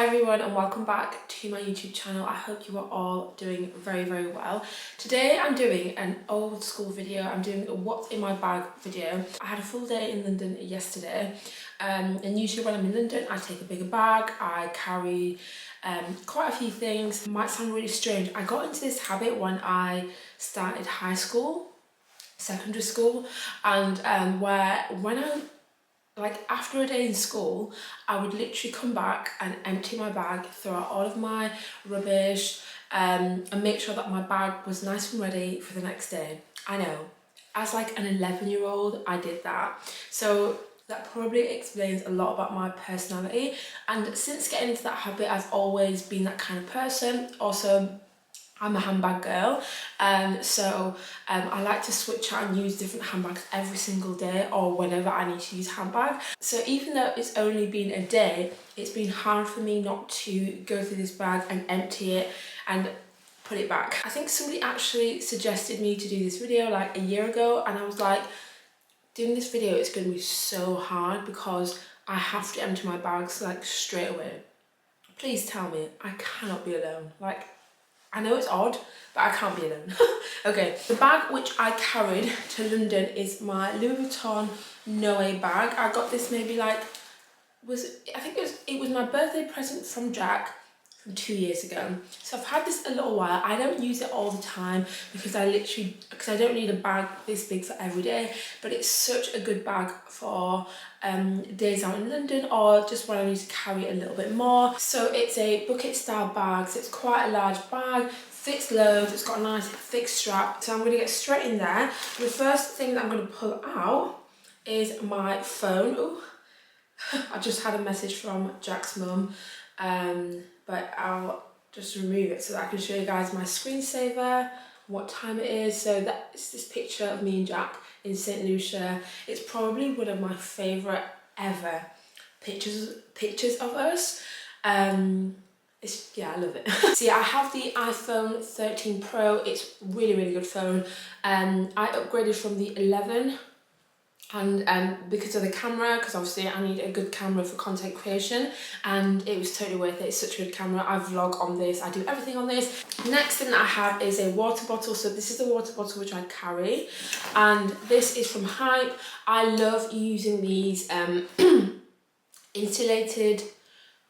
Hi everyone and welcome back to my YouTube channel. I hope you are all doing very well. Today I'm doing an old school video. I'm doing a what's in my bag video. I had a full day in London yesterday and usually when I'm in London I take a bigger bag. I carry quite a few things. It might sound really strange. I got into this habit when I started high school, secondary school, and after a day in school, I would literally come back and empty my bag, throw out all of my rubbish, and make sure that my bag was nice and ready for the next day. I know, as like an 11-year-old, I did that. So that probably explains a lot about my personality. And since getting into that habit, I've always been that kind of person. Also, I'm a handbag girl, so I like to switch out and use different handbags every single day or whenever I need to use handbag. So even though it's only been a day, it's been hard for me not to go through this bag and empty it and put it back. I think somebody actually suggested me to do this video like a year ago, and I was like, doing this video is going to be so hard because I have to empty my bags like straight away. Please tell me I cannot be alone. Like, I know it's odd, but I can't be alone. Okay, the bag which I carried to London is my Louis Vuitton Noe bag. I got this maybe like, I think it was my birthday present from Jack from 2 years ago. So I've had this a little while. I don't use it all the time because I don't need a bag this big for every day, but it's such a good bag for days out in London or just when I need to carry a little bit more. So it's a bucket style bag, so it's quite a large bag, fits loads, it's got a nice thick strap. So I'm going to get straight in there. The first thing that I'm going to pull out is my phone. Ooh. I just had a message from Jack's mum, but I'll just remove it so that I can show you guys my screensaver, what time it is. So that's this picture of me and Jack in St. Lucia. It's probably one of my favourite ever pictures of us. Yeah, I love it. So yeah, I have the iPhone 13 Pro. It's really good phone. I upgraded from the 11. And because of the camera, because obviously I need a good camera for content creation, and it was totally worth it. It's such a good camera. I vlog on this, I do everything on this. Next thing that I have is a water bottle. So this is the water bottle which I carry, and this is from Hype. I love using these insulated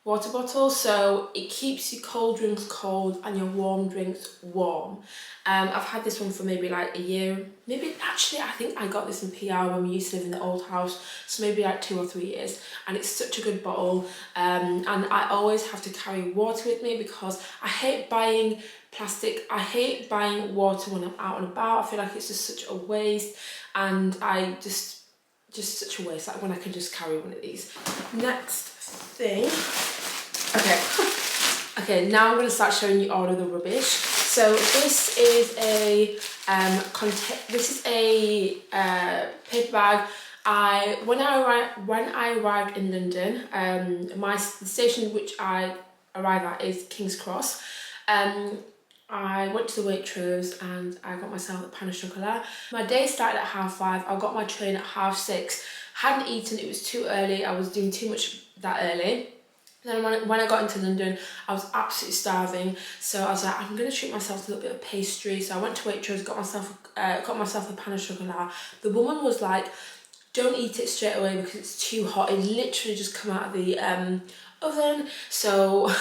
water bottles, so it keeps your cold drinks cold and your warm drinks warm. I've had this one for maybe like a year, maybe actually I think I got this in PR when we used to live in the old house, so maybe like 2 or 3 years, and it's such a good bottle. And I always have to carry water with me because I hate buying plastic. I hate buying water when I'm out and about. I feel like it's just such a waste, and I just such a waste, like when I can just carry one of these. Next thing, okay, now I'm going to start showing you all of the rubbish. So this is a paper bag. When I arrived in London, the station which I arrive at is King's Cross. I went to the Waitrose and I got myself a pain au chocolat. My day started at 5:30. I got my train at 6:30. Hadn't eaten, it was too early. I was doing too much that early. Then when I got into London, I was absolutely starving. So I was like, I'm gonna treat myself to a little bit of pastry. So I went to Waitrose, got myself a pain au chocolat. The woman was like, don't eat it straight away because it's too hot. It literally just come out of the oven. So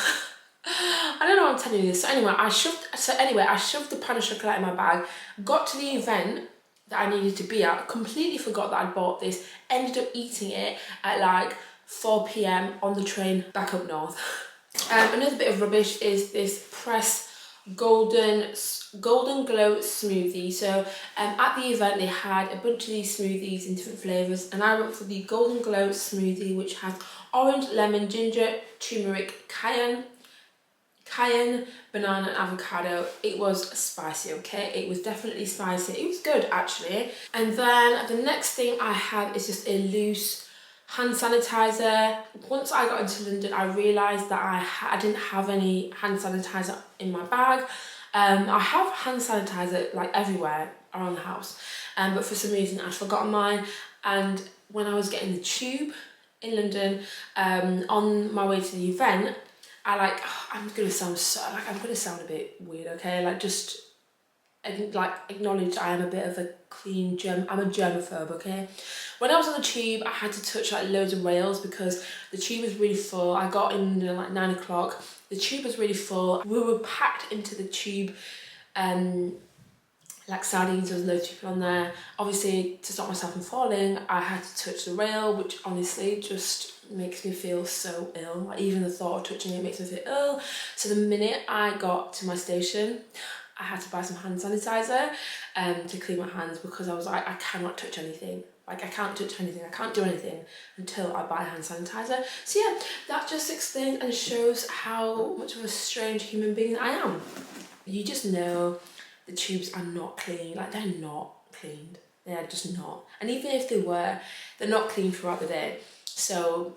I don't know why I'm telling you this. So anyway, I shoved the pain au chocolat in my bag, got to the event that I needed to be at, completely forgot that I'd bought this, ended up eating it at like 4 p.m. on the train back up north. Another bit of rubbish is this Press Golden Glow smoothie. So at the event they had a bunch of these smoothies in different flavours, and I went for the Golden Glow smoothie, which has orange, lemon, ginger, turmeric, cayenne, banana and avocado. It was spicy, okay? It was definitely spicy. It was good actually. And then the next thing I have is just a loose hand sanitizer. Once I got into London, I realised that I didn't have any hand sanitizer in my bag. I have hand sanitizer like everywhere around the house, but for some reason I'd forgotten mine. And when I was getting the tube in London, on my way to the event, I'm gonna sound a bit weird, okay? Like just like acknowledge I am a bit of a I'm a germaphobe, okay? When I was on the tube, I had to touch like loads of rails because the tube was really full. I got in like 9 o'clock. The tube was really full. We were packed into the tube, like sardines. There was loads of people on there. Obviously, to stop myself from falling, I had to touch the rail, which honestly just makes me feel so ill. Like even the thought of touching it makes me feel ill. So the minute I got to my station, I had to buy some hand sanitizer to clean my hands because I was like, I cannot touch anything. Like I can't touch anything, I can't do anything until I buy hand sanitizer. So yeah, that just explains and shows how much of a strange human being I am. You just know the tubes are not clean, like they're not cleaned. They're just not. And even if they were, they're not clean throughout the day. So,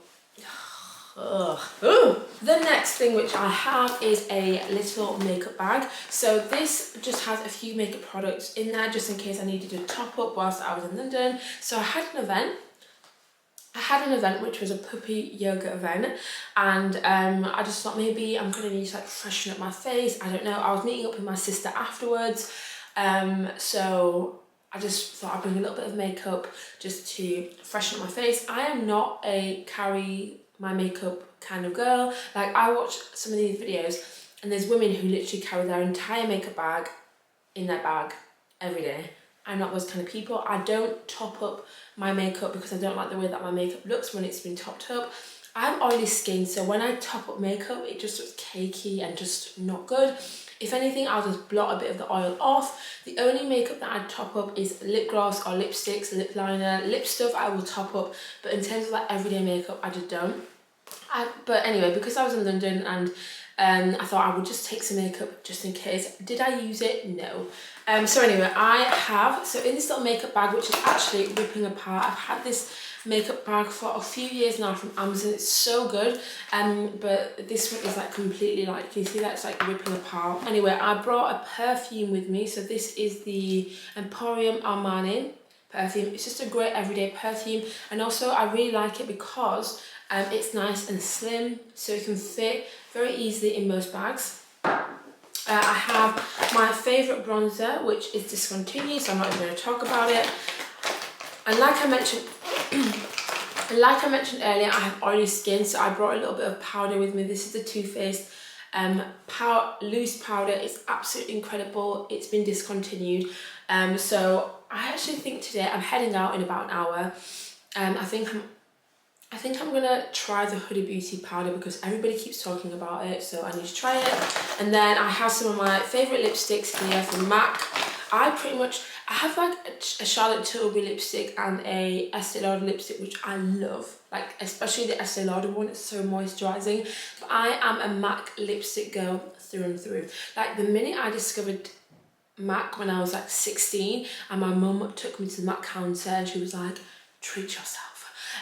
ugh. The next thing which I have is a little makeup bag. So this just has a few makeup products in there just in case I needed to top up whilst I was in London. So I had an event which was a puppy yoga event, and I just thought maybe I'm gonna need to like freshen up my face. I don't know, I was meeting up with my sister afterwards, so I just thought I'd bring a little bit of makeup just to freshen up my face. I am not a carry my makeup kind of girl. Like I watch some of these videos and there's women who literally carry their entire makeup bag in their bag every day. I'm not those kind of people. I don't top up my makeup because I don't like the way that my makeup looks when it's been topped up. I have oily skin, so when I top up makeup, it just looks cakey and just not good. If anything, I'll just blot a bit of the oil off. The only makeup that I top up is lip gloss or lipsticks, lip liner, lip stuff I will top up, but in terms of like everyday makeup, I just don't. But anyway, because I was in London and I thought I would just take some makeup just in case. Did I use it? No. So anyway, in this little makeup bag, which is actually ripping apart. I've had this makeup bag for a few years now from Amazon. It's so good. But this one is like completely like, can you see that? It's like ripping apart. Anyway, I brought a perfume with me. So this is the Emporium Armani perfume. It's just a great everyday perfume. And also I really like it because it's nice and slim, so it can fit very easily in most bags. I have my favourite bronzer, which is discontinued, so I'm not even going to talk about it. And like I mentioned earlier, I have oily skin, so I brought a little bit of powder with me. This is the Too Faced loose powder. It's absolutely incredible. It's been discontinued. So I actually think today I'm heading out in about an hour. I think I'm gonna try the Huda Beauty powder because everybody keeps talking about it, so I need to try it. And then I have some of my favourite lipsticks here from MAC. I have like a Charlotte Tilbury lipstick and a Estee Lauder lipstick, which I love. Like especially the Estee Lauder one, it's so moisturising. But I am a MAC lipstick girl through and through. Like the minute I discovered MAC when I was like 16, and my mum took me to the MAC counter and she was like, treat yourself.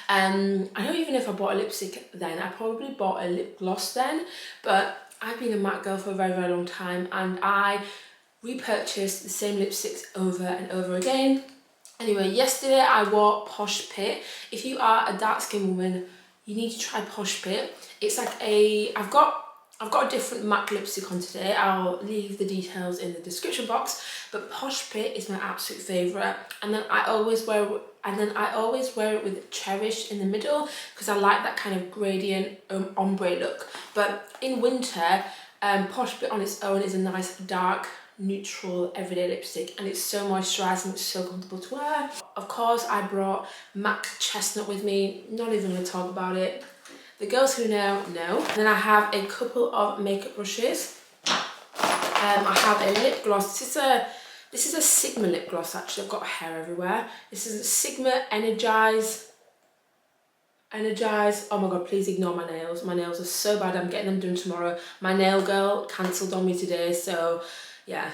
I don't even know if I bought a lipstick then. I probably bought a lip gloss then, but I've been a MAC girl for a very, very long time, and I repurchased the same lipsticks over and over again. Anyway, yesterday I wore Posh Pit. If you are a dark skinned woman, you need to try Posh Pit. It's like I've got a different MAC lipstick on today. I'll leave the details in the description box, but Posh Pit is my absolute favourite. And then I always wear it with Cherish in the middle because I like that kind of gradient ombre look. But in winter, Posh Pit on its own is a nice dark, neutral, everyday lipstick, and it's so moisturising, it's so comfortable to wear. Of course, I brought MAC Chestnut with me. Not even going to talk about it. The girls who know. Then I have a couple of makeup brushes. I have a lip gloss. This is a Sigma lip gloss actually. I've got hair everywhere. This is a Sigma Energize. Oh my god, please ignore my nails. My nails are so bad. I'm getting them done tomorrow. My nail girl cancelled on me today, so yeah.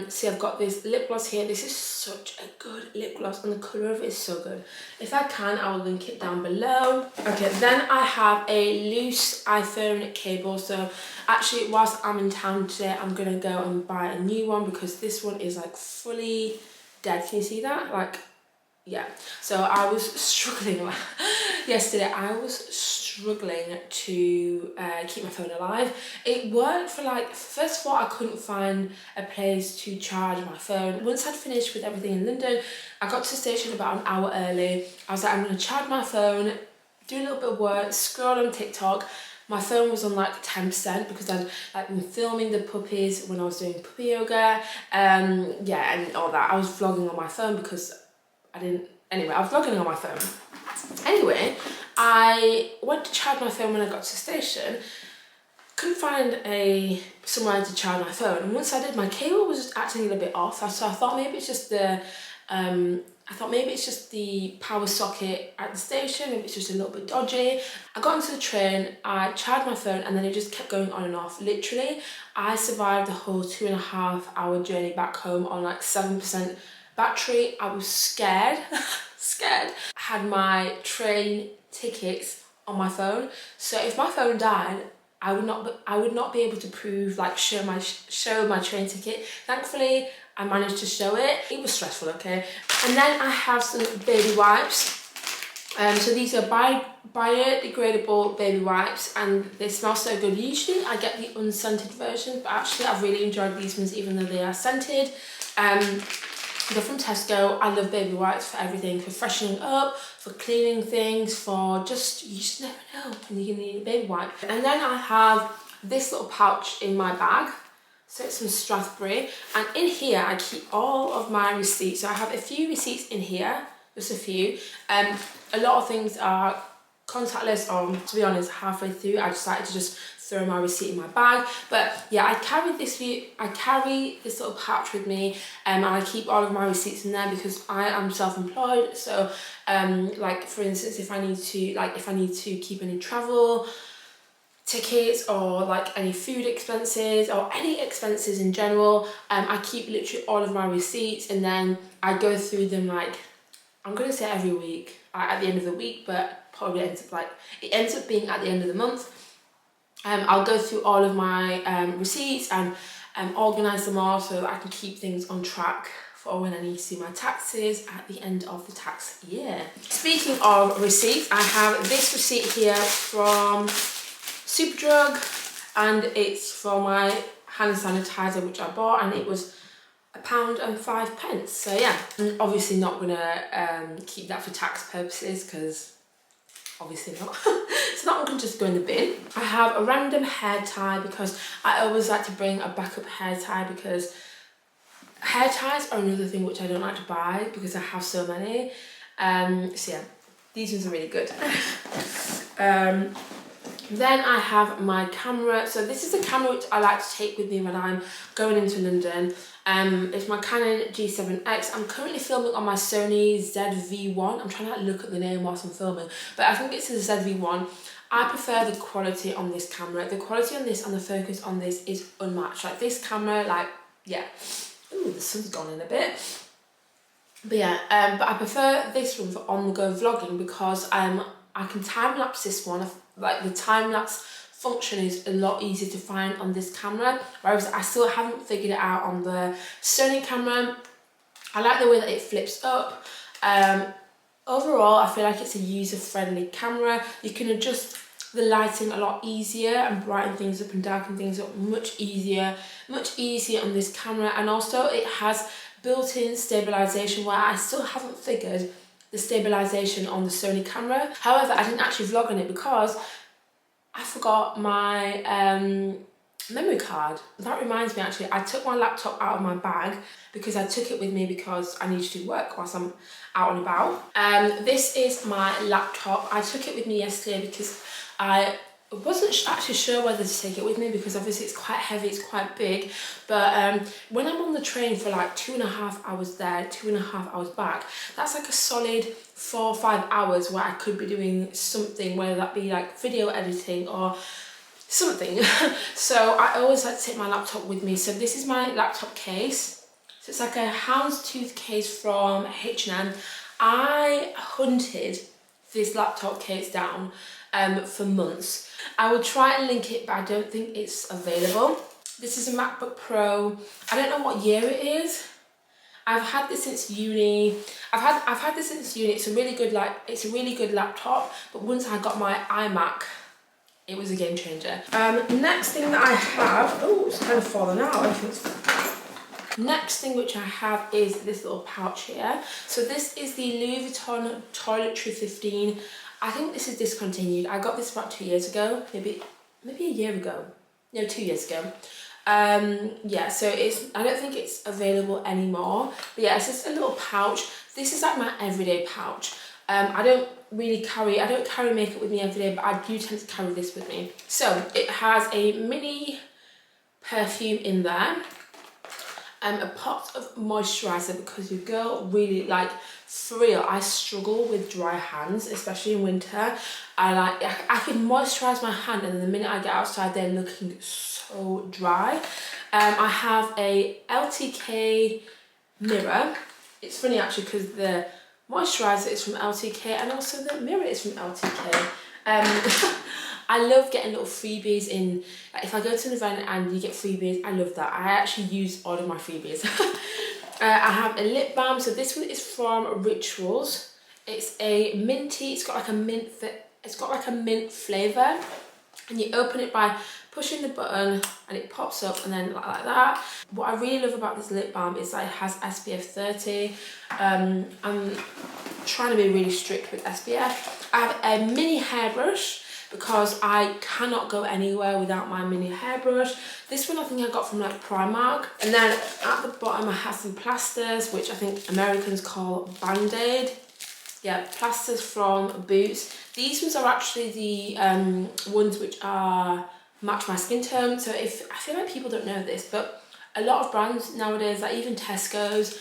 See, I've got this lip gloss here. This is such a good lip gloss and the colour of it is so good. If I can, I will link it down below. Okay, then I have a loose iPhone cable. So actually, whilst I'm in town today, I'm going to go and buy a new one because this one is like fully dead. Can you see that? Like, yeah. So I was struggling yesterday. I was struggling struggling to keep my phone alive. It worked for like, first of all, I couldn't find a place to charge my phone. Once I'd finished with everything in London, I got to the station about an hour early. I was like, I'm going to charge my phone, do a little bit of work, scroll on TikTok. My phone was on like 10% because I'd like been filming the puppies when I was doing puppy yoga, yeah, and all that. I was vlogging on my phone because anyway, I was vlogging on my phone. Anyway, I went to charge my phone when I got to the station. Couldn't find somewhere to charge my phone, and once I did, my cable was acting a little bit off. So I thought maybe it's just the power socket at the station, maybe it's just a little bit dodgy. I got into the train, I charged my phone, and then it just kept going on and off. Literally, I survived the whole 2.5-hour journey back home on like 7% battery. I was scared, scared. I had my train tickets on my phone, so if my phone died, I would not be able to show my train ticket. Thankfully, I managed to show it. It was stressful, okay? And then I have some baby wipes. So these are biodegradable baby wipes, and they smell so good. Usually I get the unscented versions, but actually I've really enjoyed these ones even though they are scented. They're from Tesco. I love baby wipes for everything, for freshening up, for cleaning things, for just, you just never know when you're gonna need a baby wipe. And then I have this little pouch in my bag. So it's from Strathbury, and in here I keep all of my receipts. So I have a few receipts in here, just a few. A lot of things are contactless, or to be honest, halfway through I decided to just throw my receipt in my bag. But yeah, I carry this little pouch with me, and I keep all of my receipts in there because I am self-employed. So like for instance, if I need to keep any travel tickets or like any food expenses or any expenses in general, I keep literally all of my receipts, and then I go through them like, I'm gonna say every week, at the end of the week, but probably it ends up being at the end of the month. I'll go through all of my receipts and organise them all so that I can keep things on track for when I need to see my taxes at the end of the tax year. Speaking of receipts, I have this receipt here from Superdrug, and it's for my hand sanitizer which I bought, and it was £1.05. So yeah, I'm obviously not gonna keep that for tax purposes because obviously not. So that one can just go in the bin. I have a random hair tie because I always like to bring a backup hair tie, because hair ties are another thing which I don't like to buy because I have so many. So yeah, these ones are really good. Then I have my camera. So this is the camera which I like to take with me when I'm going into London. It's my Canon G7X. I'm currently filming on my Sony ZV-1. I'm trying to look at the name whilst I'm filming, but I think it's the ZV-1. I prefer the quality on this camera. The quality on this and the focus on this is unmatched. Like this camera, like, yeah. Ooh, the sun's gone in a bit. But yeah, but I prefer this one for on-the-go vlogging because I can time-lapse this one. Like the time-lapse function is a lot easier to find on this camera, whereas I still haven't figured it out on the Sony camera. I like the way that it flips up. Overall, I feel like it's a user-friendly camera. You can adjust the lighting a lot easier and brighten things up and darken things up much easier on this camera. And also it has built-in stabilization, where I still haven't figured the stabilization on the Sony camera. However, I didn't actually vlog on it because I forgot my memory card. That reminds me, actually, I took my laptop out of my bag because I took it with me because I need to do work whilst I'm out and about. This is my laptop. I took it with me yesterday because I wasn't actually sure whether to take it with me because obviously it's quite heavy, it's quite big. But when I'm on the train for like 2.5 hours there, 2.5 hours back, that's like a solid 4 or 5 hours where I could be doing something, whether that be like video editing or something. So I always like to take my laptop with me. So this is my laptop case. So it's like a houndstooth case from H&M. I hunted this laptop case down for months. I will try and link it, but I don't think it's available. This is a MacBook Pro. I don't know what year it is. I've had this since uni. I've had this since uni. It's a really good laptop. But once I got my iMac, it was a game changer. Next thing that I have, oh, it's kind of fallen out. Next thing which I have is this little pouch here. So this is the Louis Vuitton Toiletry 15. I think this is discontinued. I got this about 2 years ago, maybe a year ago. No, 2 years ago. Yeah, so I don't think it's available anymore. But yeah, it's just a little pouch. This is like my everyday pouch. I don't carry makeup with me every day, but I do tend to carry this with me. So it has a mini perfume in there, a pot of moisturiser, because your girl really, like, for real, I struggle with dry hands, especially in winter. I can moisturise my hand, and then the minute I get outside, they're looking so dry. I have a LTK mirror. It's funny actually, because the moisturiser is from LTK and also the mirror is from LTK. I love getting little freebies in, like, if I go to an event and you get freebies, I love that. I actually use all of my freebies. I have a lip balm. So this one is from Rituals. It's a minty, it's got like a mint flavour, and you open it by pushing the button and it pops up, and then like that. What I really love about this lip balm is that it has SPF 30. I'm trying to be really strict with SPF. I have a mini hairbrush, because I cannot go anywhere without my mini hairbrush. This one I think I got from like Primark. And then at the bottom I have some plasters, which I think Americans call Band-Aid. Yeah, plasters from Boots. These ones are actually the ones which match my skin tone. So I feel like people don't know this, but a lot of brands nowadays, like even Tesco's,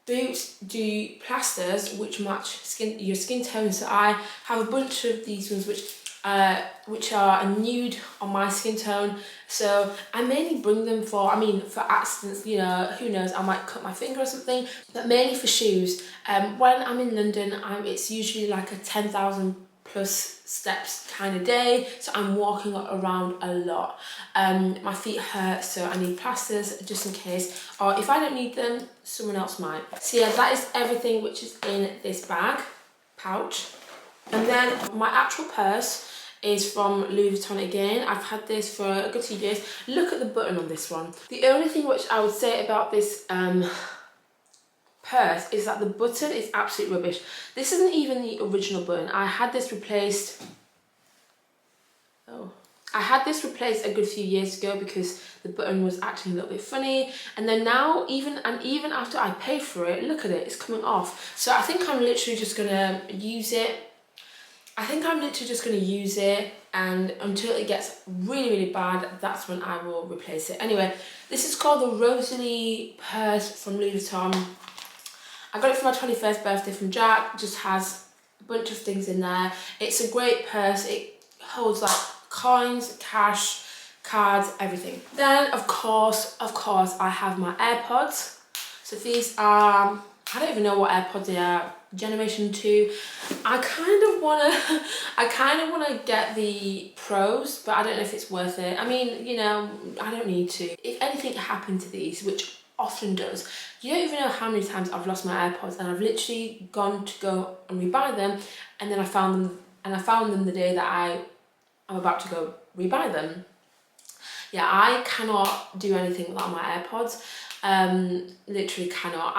Boots do plasters which match your skin tone. So I have a bunch of these ones which are a nude on my skin tone. So I mainly bring them for accidents, you know, who knows, I might cut my finger or something, but mainly for shoes. When I'm in London, it's usually like a 10,000 plus steps kind of day, so I'm walking around a lot. My feet hurt, so I need plasters just in case, or if I don't need them, someone else might. So yeah, that is everything which is in this pouch. And then my actual purse is from Louis Vuitton again. I've had this for a good 2 years. Look at the button on this one. The only thing which I would say about this purse is that the button is absolute rubbish. This isn't even the original button. I had this replaced a good few years ago because the button was acting a little bit funny, and then now even after I pay for it, look at it, it's coming off. So I think I'm literally just gonna use it. And until it gets really, really bad, that's when I will replace it. Anyway, this is called the Rosalie purse from Louis Vuitton. I got it for my 21st birthday from Jack. Just has a bunch of things in there. It's a great purse. It holds like coins, cash, cards, everything. Then of course I have my AirPods. So these are, I don't even know what AirPods they are. Generation 2. I kind of wanna get the Pros, but I don't know if it's worth it. I mean, you know, I don't need to. If anything happened to these, which often does, you don't even know how many times I've lost my AirPods, and I've literally gone to go and rebuy them, and then I found them the day that I'm about to go rebuy them. Yeah, I cannot do anything without my AirPods. Literally cannot.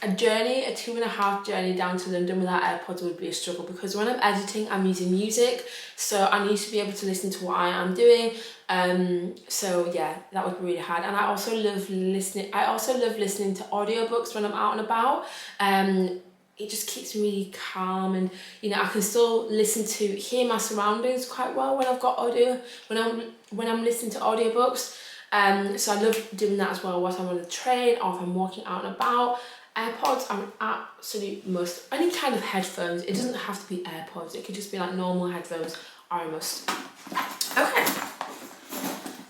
A 2.5 journey down to London without AirPods would be a struggle, because when I'm editing, I'm using music, so I need to be able to listen to what I am doing. So yeah, that would be really hard. And I also love listening to audiobooks when I'm out and about. It just keeps me really calm, and you know, I can still hear my surroundings quite well when I've got audio, when I'm listening to audiobooks. So I love doing that as well whilst I'm on the train or if I'm walking out and about. AirPods are an absolute must. Any kind of headphones, it doesn't have to be AirPods, it could just be like normal headphones, are a must. Okay,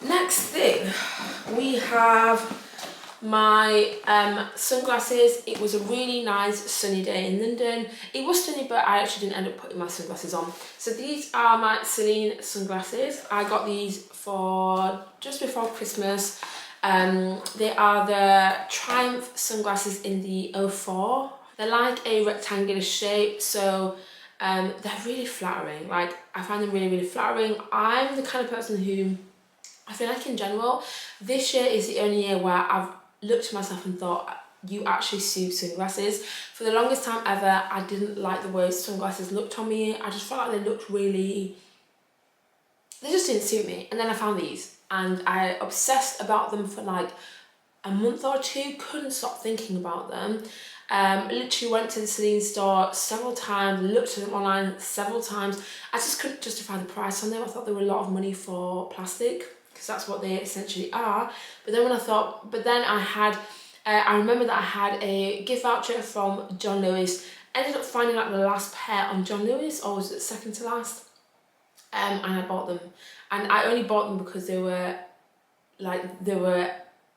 next thing, we have my sunglasses. It was a really nice sunny day in London. It was sunny, but I actually didn't end up putting my sunglasses on. So these are my Celine sunglasses. I got these for just before Christmas. They are the Triumph sunglasses in the 04. They're like a rectangular shape, so they're really flattering. Like, I find them really, really flattering. I'm the kind of person who, I feel like in general, this year is the only year where I've looked at myself and thought, you actually suit sunglasses. For the longest time ever, I didn't like the way sunglasses looked on me. I just felt like they looked really, they just didn't suit me. And then I found these and I obsessed about them for like a month or two, couldn't stop thinking about them. Literally went to the Celine store several times, looked at them online several times. I just couldn't justify the price on them. I thought they were a lot of money for plastic, because that's what they essentially are. But then I remember that I had a gift voucher from John Lewis. Ended up finding out the last pair on John Lewis, or was it second to last? And I bought them. And I only bought them because they were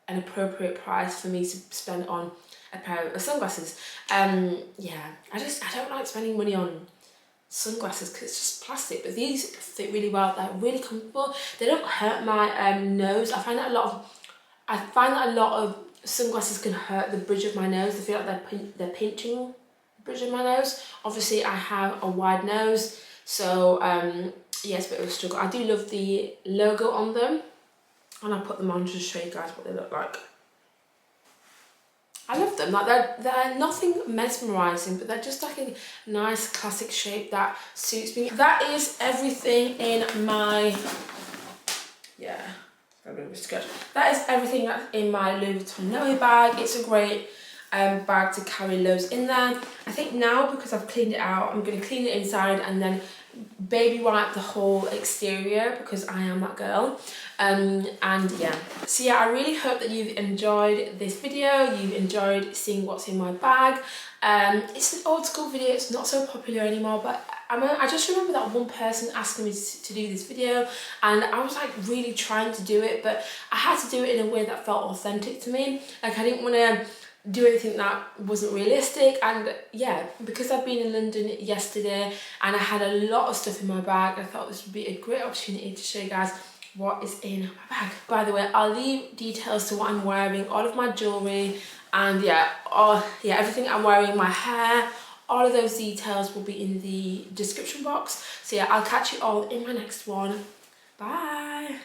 an appropriate price for me to spend on a pair of sunglasses. Yeah, I don't like spending money on sunglasses because it's just plastic, but these fit really well. They're really comfortable. They don't hurt my nose. I find that a lot of sunglasses can hurt the bridge of my nose. I feel like they're pinching the bridge of my nose. Obviously, I have a wide nose, so yeah, it's a bit of a struggle. I do love the logo on them, and I'll put them on to show you guys what they look like. I love them. Like, they're nothing mesmerising, but they're just like a nice classic shape that suits me. That is everything in my, yeah, that is everything that's in my Louis Vuitton Noe bag. It's a great bag to carry loads in there. I think now, because I've cleaned it out, I'm going to clean it inside and then baby wipe the whole exterior, because I am that girl. And yeah, so yeah, I really hope that you've enjoyed this video, you've enjoyed seeing what's in my bag. It's an old school video, it's not so popular anymore, but I just remember that one person asking me to do this video, and I was like really trying to do it, but I had to do it in a way that felt authentic to me. Like, I didn't want to do anything that wasn't realistic. And yeah, because I've been in London yesterday and I had a lot of stuff in my bag, I thought this would be a great opportunity to show you guys what is in my bag. By the way, I'll leave details to what I'm wearing, all of my jewellery, and yeah, everything I'm wearing, my hair, all of those details will be in the description box. So yeah, I'll catch you all in my next one. Bye!